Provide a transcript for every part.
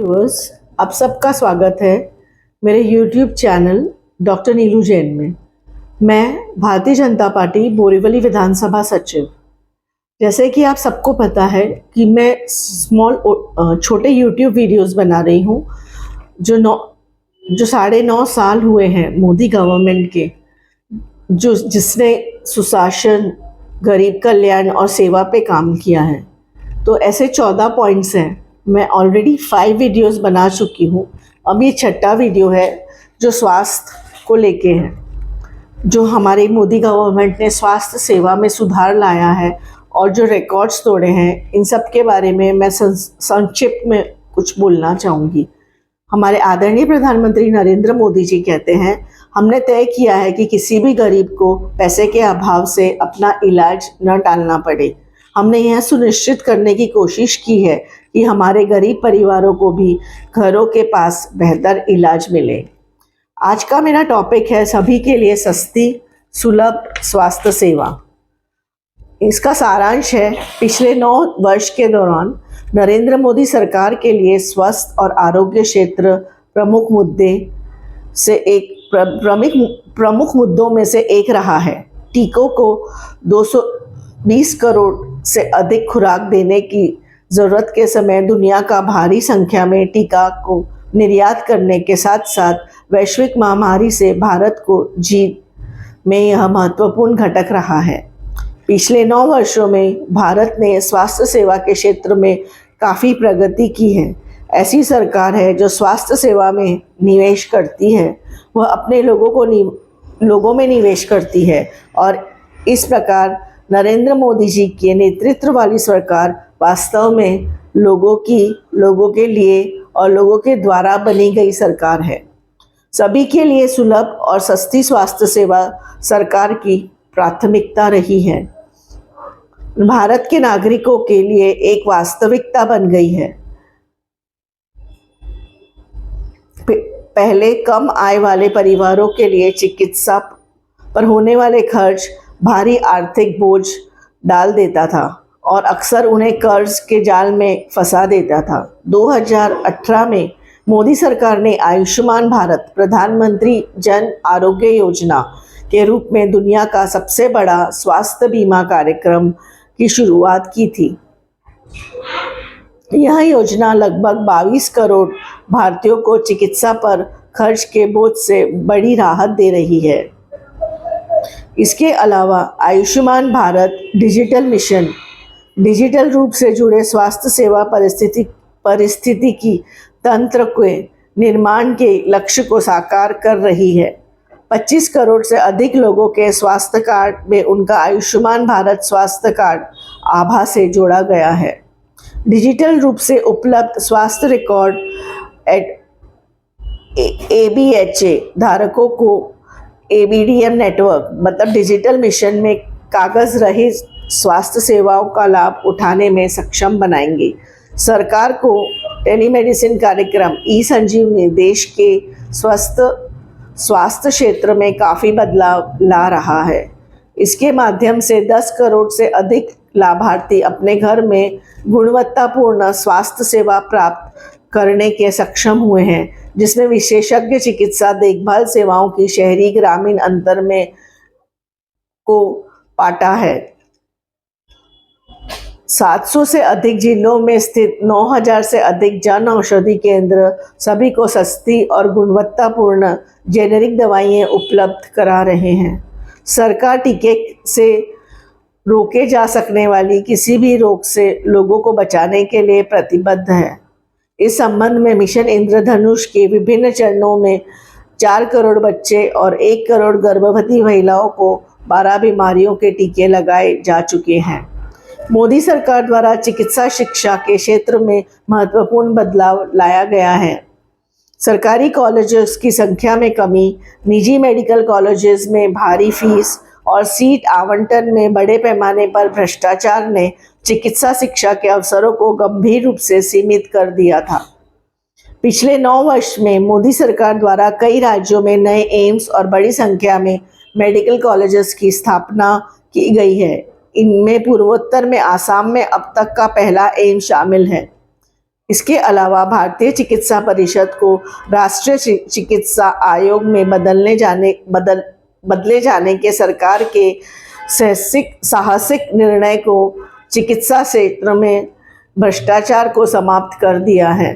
Viewers, आप सबका स्वागत है मेरे YouTube चैनल डॉक्टर नीलू जैन में। मैं भारतीय जनता पार्टी बोरीवली विधानसभा सचिव। जैसे कि आप सबको पता है कि मैं छोटे YouTube वीडियोस बना रही हूँ जो 9.5 साल हुए हैं मोदी गवर्नमेंट के, जिसने सुशासन, गरीब कल्याण और सेवा पे काम किया है। तो ऐसे 14 पॉइंट्स हैं। मैं ऑलरेडी 5 वीडियोस बना चुकी हूँ। अब ये 6ठा वीडियो है जो स्वास्थ्य को लेके है, जो हमारी मोदी गवर्नमेंट ने स्वास्थ्य सेवा में सुधार लाया है और जो रिकॉर्ड्स तोड़े हैं, इन सब के बारे में मैं संक्षिप्त में कुछ बोलना चाहूँगी। हमारे आदरणीय प्रधानमंत्री नरेंद्र मोदी जी कहते हैं, हमने तय किया है कि किसी भी गरीब को पैसे के अभाव से अपना इलाज न टालना पड़े। हमने यह सुनिश्चित करने की कोशिश की है कि हमारे गरीब परिवारों को भी घरों के पास बेहतर इलाज मिले। आज का मेरा टॉपिक है सभी के लिए सस्ती सुलभ स्वास्थ्य सेवा। इसका सारांश है, पिछले 9 वर्ष के दौरान नरेंद्र मोदी सरकार के लिए स्वास्थ्य और आरोग्य क्षेत्र प्रमुख मुद्दों में से एक रहा है। टीकों को 220 करोड़ से अधिक खुराक देने की ज़रूरत के समय दुनिया का भारी संख्या में टीका को निर्यात करने के साथ साथ वैश्विक महामारी से भारत को जीत में यह महत्वपूर्ण घटक रहा है। पिछले 9 वर्षों में भारत ने स्वास्थ्य सेवा के क्षेत्र में काफ़ी प्रगति की है। ऐसी सरकार है जो स्वास्थ्य सेवा में निवेश करती है, वह अपने लोगों में निवेश करती है और इस प्रकार नरेंद्र मोदी जी के नेतृत्व वाली सरकार वास्तव में लोगों के लिए और लोगों के द्वारा बनी गई सरकार है। सभी के लिए सुलभ और सस्ती स्वास्थ्य सेवा सरकार की प्राथमिकता रही है। भारत के नागरिकों के लिए एक वास्तविकता बन गई है। पहले कम आय वाले परिवारों के लिए चिकित्सा पर होने वाले खर्च भारी आर्थिक बोझ डाल देता था और अक्सर उन्हें कर्ज के जाल में फंसा देता था। 2018 में मोदी सरकार ने आयुष्मान भारत प्रधानमंत्री जन आरोग्य योजना के रूप में दुनिया का सबसे बड़ा स्वास्थ्य बीमा कार्यक्रम की शुरुआत की थी। यह योजना लगभग 22 करोड़ भारतीयों को चिकित्सा पर खर्च के बोझ से बड़ी राहत दे रही है। इसके अलावा Ayushman Bharat digital mission digital रूप से जुड़े स्वास्थ्य सेवा पारिस्थितिकी तंत्र के निर्माण के लक्ष्य को साकार कर रही है। 25 करोड़ से अधिक लोगों के स्वास्थ्य कार्ड में उनका आयुष्मान भारत स्वास्थ्य कार्ड आभा से जोड़ा गया है। डिजिटल रूप से उपलब्ध स्वास्थ्य रिकॉर्ड ABHA धारकों को ABDM नेटवर्क मतलब डिजिटल मिशन में कागज रहित स्वास्थ्य सेवाओं का लाभ उठाने में सक्षम बनाएंगे। सरकार को टेलीमेडिसिन कार्यक्रम ई-संजीवनी देश के स्वास्थ्य क्षेत्र में काफ़ी बदलाव ला रहा है। इसके माध्यम से 10 करोड़ से अधिक लाभार्थी अपने घर में गुणवत्तापूर्ण स्वास्थ्य सेवा प्राप्त करने के सक्षम हुए हैं, जिसमें विशेषज्ञ चिकित्सा देखभाल सेवाओं की शहरी ग्रामीण अंतर में को पाटा है। 700 से अधिक जिलों में स्थित 9000 से अधिक जन औषधि केंद्र सभी को सस्ती और गुणवत्तापूर्ण जेनेरिक दवाइयाँ उपलब्ध करा रहे हैं। सरकार टीके से रोके जा सकने वाली किसी भी रोग से लोगों को बचाने के लिए प्रतिबद्ध है। इस संबंध में मिशन इंद्रधनुष के विभिन्न चरणों में 4 करोड़ बच्चे और 1 करोड़ गर्भवती महिलाओं को 12 बीमारियों के टीके लगाए जा चुके हैं। मोदी सरकार द्वारा चिकित्सा शिक्षा के क्षेत्र में महत्वपूर्ण बदलाव लाया गया है। सरकारी कॉलेजेस की संख्या में कमी, निजी मेडिकल कॉलेजेस में भारी फीस और सीट आवंटन में बड़े पैमाने पर भ्रष्टाचार ने चिकित्सा शिक्षा के अवसरों को गंभीर रूप से सीमित कर दिया था। पिछले 9 वर्ष में मोदी सरकार द्वारा कई राज्यों में नए एम्स और बड़ी संख्या में मेडिकल कॉलेजेस की स्थापना की गई है। इनमें पूर्वोत्तर में आसाम में अब तक का पहला एम्स शामिल है। इसके अलावा भारतीय चिकित्सा परिषद को राष्ट्रीय चिकित्सा आयोग में बदले जाने के सरकार के साहसिक निर्णय को चिकित्सा क्षेत्र में भ्रष्टाचार को समाप्त कर दिया है।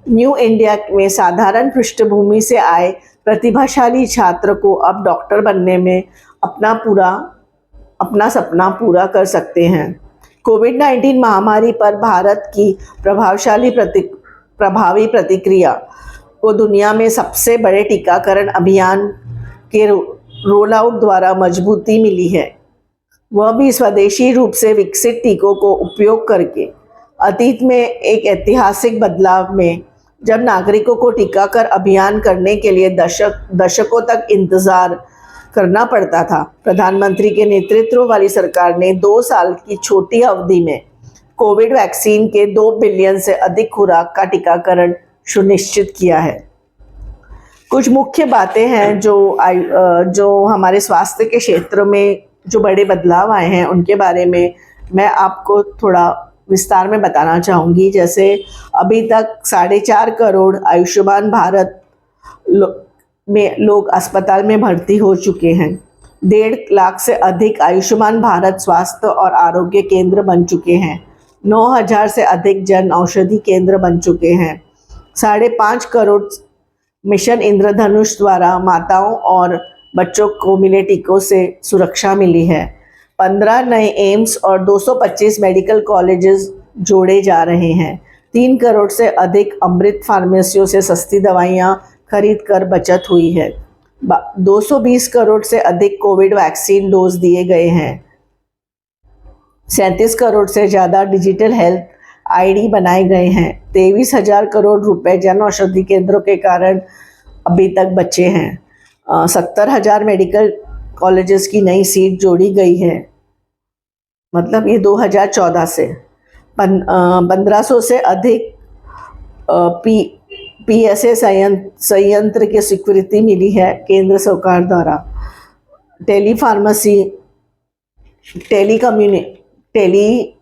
न्यू इंडिया में साधारण पृष्ठभूमि से आए प्रतिभाशाली छात्र को अब डॉक्टर बनने में अपना सपना पूरा कर सकते हैं। कोविड-19 महामारी पर भारत की प्रभावी प्रतिक्रिया को दुनिया में सबसे बड़े टीकाकरण अभियान के रोल आउट द्वारा मजबूती मिली है, वह भी स्वदेशी रूप से विकसित टीकों को उपयोग करके। अतीत में एक ऐतिहासिक बदलाव में जब नागरिकों को टीकाकरण अभियान करने के लिए दशकों तक इंतजार करना पड़ता था, प्रधानमंत्री के नेतृत्व वाली सरकार ने 2 साल की छोटी अवधि में कोविड वैक्सीन के 2 बिलियन से अधिक खुराक का टीकाकरण सुनिश्चित किया है। कुछ मुख्य बातें हैं जो हमारे स्वास्थ्य के क्षेत्र में जो बड़े बदलाव आए हैं उनके बारे में मैं आपको थोड़ा विस्तार में बताना चाहूँगी। जैसे अभी तक 4.5 करोड़ आयुष्मान भारत में लोग अस्पताल में भर्ती हो चुके हैं। 1.5 लाख से अधिक आयुष्मान भारत स्वास्थ्य और आरोग्य केंद्र बन चुके हैं। 9,000 से अधिक जन औषधि केंद्र बन चुके हैं। 5.5 करोड़ मिशन इंद्रधनुष द्वारा माताओं और बच्चों को मिले टीकों से सुरक्षा मिली है। 15 नए एम्स और 225 मेडिकल कॉलेजेस जोड़े जा रहे हैं। 3 करोड़ से अधिक अमृत फार्मेसियों से सस्ती दवाइयाँ खरीद कर बचत हुई है। 220 करोड़ से अधिक कोविड वैक्सीन डोज दिए गए हैं। 37 करोड़ से ज़्यादा डिजिटल हेल्थ आईडी बनाए गए हैं। 23,000 करोड़ रुपए जन औषधि केंद्रों के कारण अभी तक बचे हैं। 70,000 मेडिकल कॉलेजेस की नई सीट जोड़ी गई है, मतलब ये 2014 से। 1500 से अधिक PSA संयंत्र की स्वीकृति मिली है केंद्र सरकार द्वारा। टेली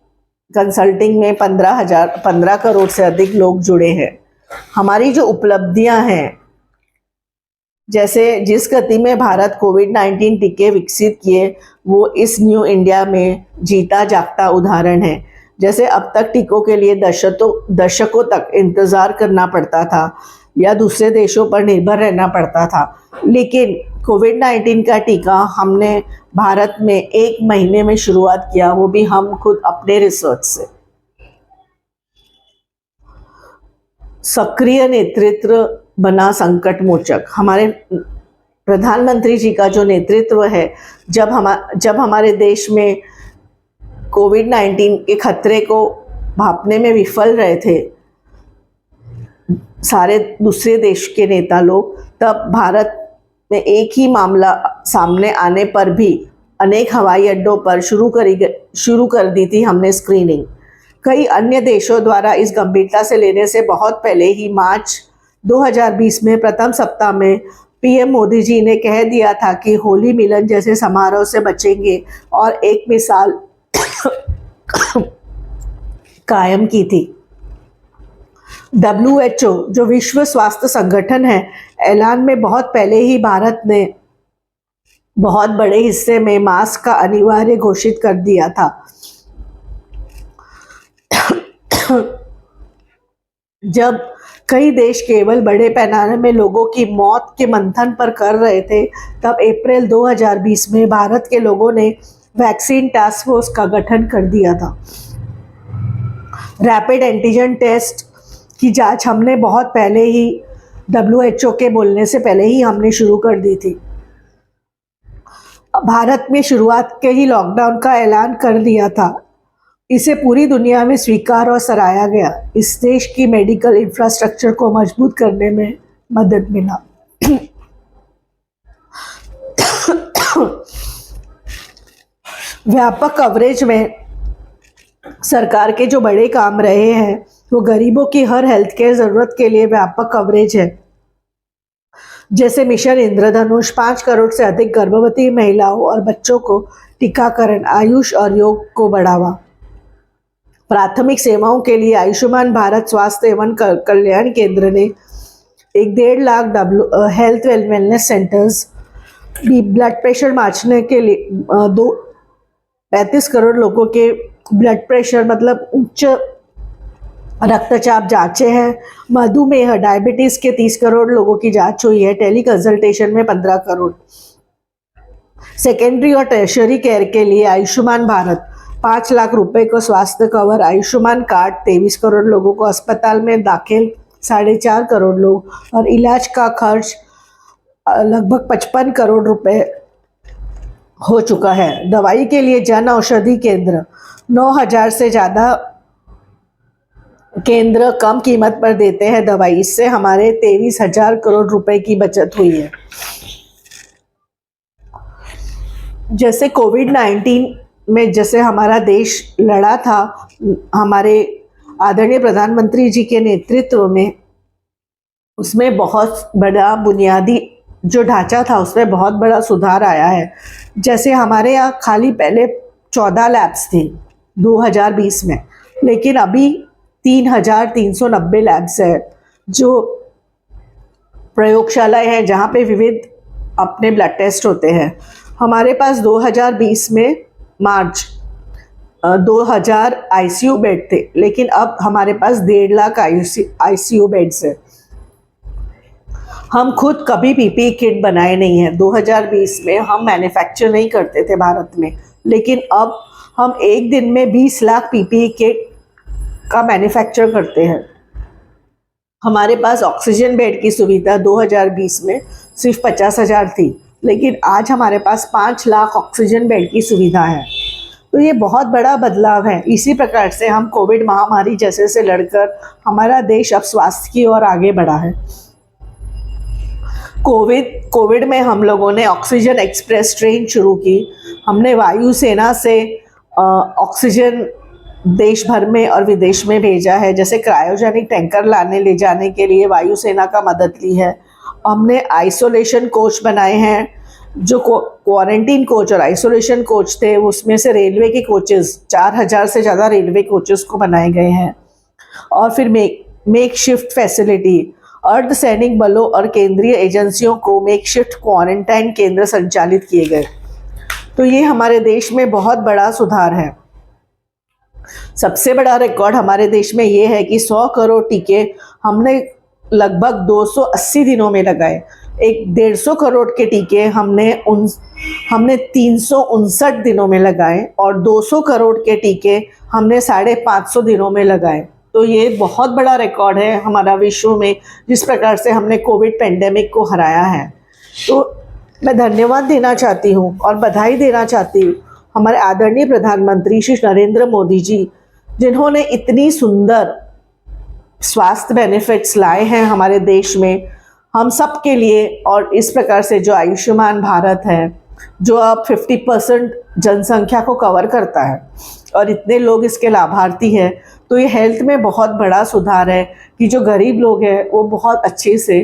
कंसल्टिंग में 15 करोड़ से अधिक लोग जुड़े हैं। हमारी जो उपलब्धियां हैं, जैसे जिस गति में भारत कोविड-19 टीके विकसित किए, वो इस न्यू इंडिया में जीता जागता उदाहरण है। जैसे अब तक टीकों के लिए दशकों तक इंतज़ार करना पड़ता था या दूसरे देशों पर निर्भर रहना पड़ता था, लेकिन कोविड-19 का टीका हमने भारत में 1 महीने में शुरुआत किया, वो भी हम खुद अपने रिसर्च से। सक्रिय नेतृत्व बना संकट मोचक। हमारे प्रधानमंत्री जी का जो नेतृत्व है, जब हमारे देश में कोविड-19 के खतरे को भांपने में विफल रहे थे सारे दूसरे देश के नेता लोग, तब भारत में एक ही मामला सामने आने पर भी अनेक हवाई अड्डों पर शुरू कर दी थी हमने स्क्रीनिंग। कई अन्य देशों द्वारा इस गंभीरता से लेने से बहुत पहले ही मार्च 2020 में प्रथम सप्ताह में पीएम मोदी जी ने कह दिया था कि होली मिलन जैसे समारोह से बचेंगे और एक मिसाल कायम की थी। WHO जो विश्व स्वास्थ्य संगठन है, ऐलान में बहुत पहले ही भारत ने बहुत बड़े हिस्से में मास्क का अनिवार्य घोषित कर दिया था। जब कई देश केवल बड़े पैमाने में लोगों की मौत के मंथन पर कर रहे थे, तब अप्रैल 2020 में भारत के लोगों ने वैक्सीन टास्क फोर्स का गठन कर दिया था। रैपिड एंटीजन टेस्ट की जांच हमने बहुत पहले ही WHO के बोलने से पहले ही हमने शुरू कर दी थी। भारत में शुरुआत के ही लॉकडाउन का ऐलान कर दिया था। इसे पूरी दुनिया में स्वीकार और सराहा गया। इस देश की मेडिकल इंफ्रास्ट्रक्चर को मजबूत करने में मदद मिला। व्यापक कवरेज में सरकार के जो बड़े काम रहे हैं, वो गरीबों की हर हेल्थ केयर जरूरत के लिए व्यापक कवरेज है। जैसे मिशन इंद्रधनुष, 5 करोड़ से अधिक गर्भवती महिलाओं और बच्चों को टीकाकरण, आयुष और योग को बढ़ावा। प्राथमिक सेवाओं के लिए आयुष्मान भारत स्वास्थ्य एवं कल्याण केंद्र ने 1.5 lakh health wellness centres, blood pressure जांचने के लिए 35 करोड़ लोगों के ब्लड प्रेशर मतलब उच्च रक्तचाप जांचे हैं। मधुमेह डायबिटीज के 30 करोड़ लोगों की जांच हुई है। टेली कंसल्टेशन में 15 करोड़। सेकेंडरी और टर्शियरी केयर के लिए आयुष्मान भारत 5 लाख रुपए को स्वास्थ्य कवर। आयुष्मान कार्ड 23 करोड़ लोगों को, अस्पताल में दाखिल 4.5 करोड़ लोग और इलाज का खर्च लगभग 55 करोड़ रुपए हो चुका है। दवाई के लिए जन औषधि केंद्र 9,000 से ज़्यादा केंद्र कम कीमत पर देते हैं दवाई। इससे हमारे 23,000 करोड़ रुपए की बचत हुई है। जैसे कोविड-19 में जैसे हमारा देश लड़ा था, हमारे आदरणीय प्रधानमंत्री जी के नेतृत्व में, उसमें बहुत बड़ा बुनियादी जो ढांचा था उसमें बहुत बड़ा सुधार आया है। जैसे हमारे यहाँ खाली पहले 14 लैब्स थी 2020 में, लेकिन अभी 3,390 लैब्स है जो प्रयोगशालाएं हैं जहाँ पे विविध अपने ब्लड टेस्ट होते हैं। हमारे पास 2020 में मार्च 2000 आईसीयू बेड थे, लेकिन अब हमारे पास 1.5 लाख आईसीयू बेड्स है। हम खुद कभी पीपीई किट बनाए नहीं हैं। 2020 में हम मैन्युफैक्चर नहीं करते थे भारत में, लेकिन अब हम एक दिन में 20 लाख पीपीई किट का मैन्युफैक्चर करते हैं। हमारे पास ऑक्सीजन बेड की सुविधा 2020 में सिर्फ 50,000 थी, लेकिन आज हमारे पास 5 लाख ऑक्सीजन बेड की सुविधा है। तो ये बहुत बड़ा बदलाव है। इसी प्रकार से हम कोविड महामारी जैसे से लड़कर हमारा देश अब स्वास्थ्य की ओर आगे बढ़ा है। कोविड में हम लोगों ने ऑक्सीजन एक्सप्रेस ट्रेन शुरू की। हमने वायुसेना से ऑक्सीजन देश भर में और विदेश में भेजा है। जैसे क्रायोजेनिक टैंकर लाने ले जाने के लिए वायुसेना का मदद ली है। हमने आइसोलेशन कोच बनाए हैं। जो क्वारंटीन कोच और आइसोलेशन कोच थे, उसमें से रेलवे के कोचेस 4,000 से ज़्यादा रेलवे कोचेस को बनाए गए हैं। और फिर मेक शिफ्ट फैसिलिटी, अर्धसैनिक बलों और केंद्रीय एजेंसियों को मेक शिफ्ट क्वारंटाइन केंद्र संचालित किए गए। तो ये हमारे देश में बहुत बड़ा सुधार है। सबसे बड़ा रिकॉर्ड हमारे देश में ये है कि 100 करोड़ टीके हमने लगभग 280 दिनों में लगाए। 150 करोड़ के टीके हमने 359 दिनों में लगाए और 200 करोड़ के टीके हमने 550 दिनों में लगाए। तो ये बहुत बड़ा रिकॉर्ड है हमारा विश्व में, जिस प्रकार से हमने कोविड पेंडेमिक को हराया है। तो मैं धन्यवाद देना चाहती हूँ और बधाई देना चाहती हूँ हमारे आदरणीय प्रधानमंत्री श्री नरेंद्र मोदी जी, जिन्होंने इतनी सुंदर स्वास्थ्य बेनिफिट्स लाए हैं हमारे देश में हम सब के लिए। और इस प्रकार से जो आयुष्मान भारत है, जो अब 50% जनसंख्या को कवर करता है और इतने लोग इसके लाभार्थी हैं, तो ये हेल्थ में बहुत बड़ा सुधार है कि जो गरीब लोग हैं वो बहुत अच्छे से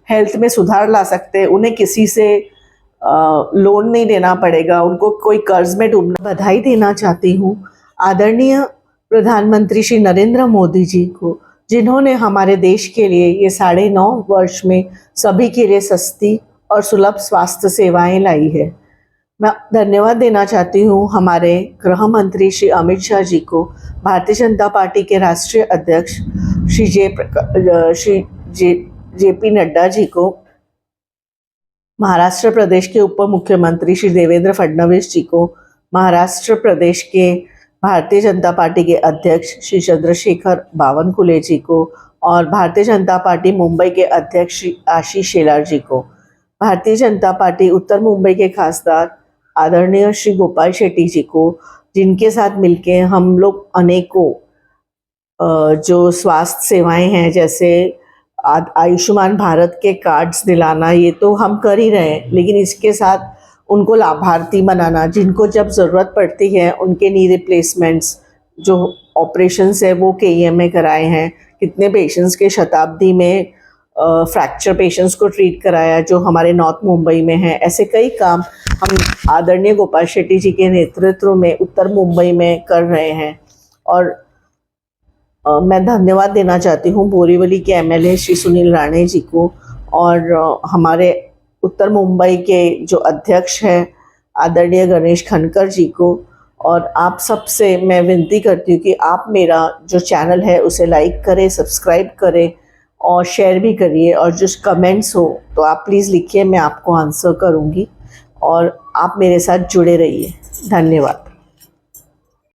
हेल्थ में सुधार ला सकते हैं। उन्हें किसी से लोन नहीं देना पड़ेगा, उनको कोई कर्ज में डूबना। बधाई देना चाहती हूँ आदरणीय प्रधानमंत्री श्री नरेंद्र मोदी जी को, जिन्होंने हमारे देश के लिए ये 9.5 वर्ष में सभी के लिए सस्ती और सुलभ स्वास्थ्य सेवाएं लाई है। मैं धन्यवाद देना चाहती हूँ हमारे गृह मंत्री श्री अमित शाह जी को, भारतीय जनता पार्टी के राष्ट्रीय अध्यक्ष श्री जेपी नड्डा जी को, महाराष्ट्र प्रदेश के उप मुख्यमंत्री श्री देवेंद्र फडणवीस जी को, महाराष्ट्र प्रदेश के भारतीय जनता पार्टी के अध्यक्ष श्री चंद्रशेखर बावनकुले जी को और भारतीय जनता पार्टी मुंबई के अध्यक्ष श्री आशीष शेलार जी को, भारतीय जनता पार्टी उत्तर मुंबई के खासदार आदरणीय श्री गोपाल शेट्टी जी को, जिनके साथ मिलके हम लोग अनेकों जो स्वास्थ्य सेवाएं हैं, जैसे आयुष्मान भारत के कार्ड्स दिलाना, ये तो हम कर ही रहे हैं, लेकिन इसके साथ उनको लाभार्थी बनाना, जिनको जब ज़रूरत पड़ती है उनके नी रिप्लेसमेंट्स, जो ऑपरेशंस है वो केईएम में कराए हैं। कितने पेशेंट्स के शताब्दी में फ्रैक्चर पेशेंट्स को ट्रीट कराया जो हमारे नॉर्थ मुंबई में है। ऐसे कई काम हम आदरणीय गोपाल शेट्टी जी के नेतृत्व में उत्तर मुंबई में कर रहे हैं। और मैं धन्यवाद देना चाहती हूँ बोरीवली के एमएलए श्री सुनील राणे जी को और हमारे उत्तर मुंबई के जो अध्यक्ष हैं आदरणीय गणेश खनकर जी को। और आप सबसे मैं विनती करती हूँ कि आप मेरा जो चैनल है उसे लाइक करें, सब्सक्राइब करें और शेयर भी करिए। और जो कमेंट्स हो तो आप प्लीज़ लिखिए, मैं आपको आंसर करूँगी और आप मेरे साथ जुड़े रहिए। धन्यवाद।